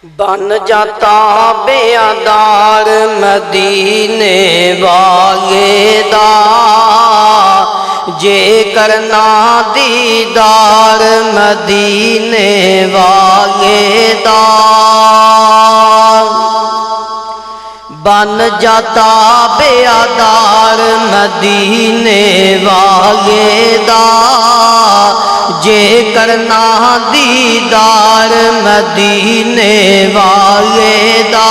بن جاتا بیادار مدینے والے دا جے کرنا دیدار مدینے والے دا بن جاتا بیادار مدینے والے دا جے کرنا دیدار مدینے والے دا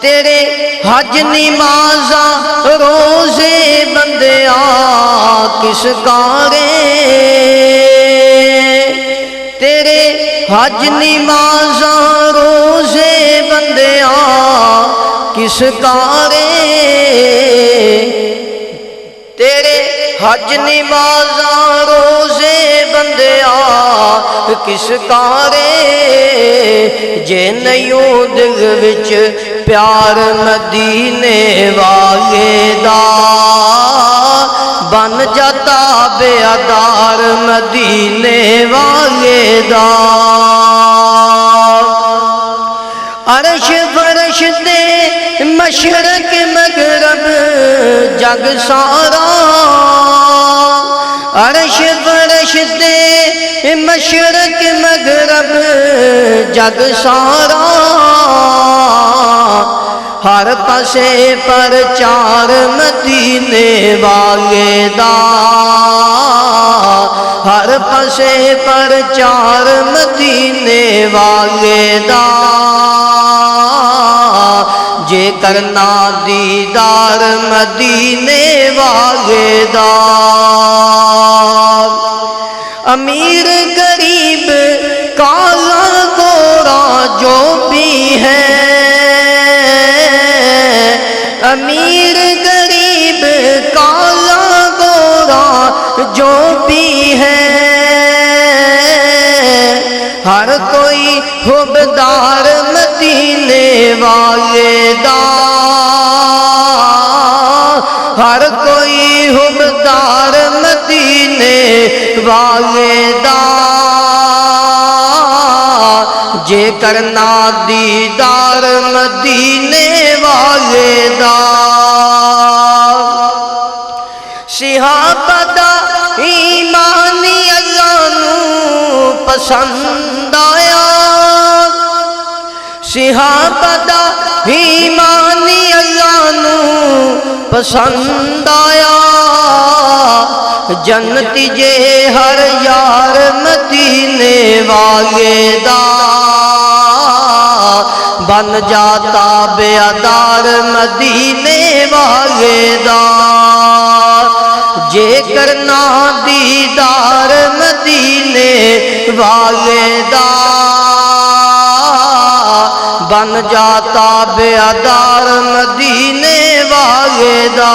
تیرے حج نمازاں روزے بندیاں کس کارے تیرے حج نمازاں روزے بندیاں کس کارے تیرے حج نمازاں روزے بندیاں کس کارے جے نیوں دل وچ پیار مدینے والے دا بن جاتا بیادار مدینے والے دا عرش فرش تے مشرق مغرب جگ سارا عرش فرش تے مشرق مغرب جگ سارا ہر پاسے پر چار مدینے والے دا ہر پاسے پر چار مدینے والے دا جے کرنا دیدار مدینے والے دا امیر غریب کالا گورا جو بھی ہے امیر غریب کالا گورا جو بھی ہے ہر کوئی حبدار مدینے والے دا ہر کوئی حبدار مدینے والے دا جے کرنا دیدار مدینے والے دا صحابہ دا ایمانی اللہ نو پسند آیا صحابہ دا ایمانی اللہ نو پسند آیا جنتی جے ہر یار مدینے والے دا بن جاتا بیادار مدینے والے دا جے کرنا دیدار مدینے والے دا بن جاتا بیادار مدینے والے دا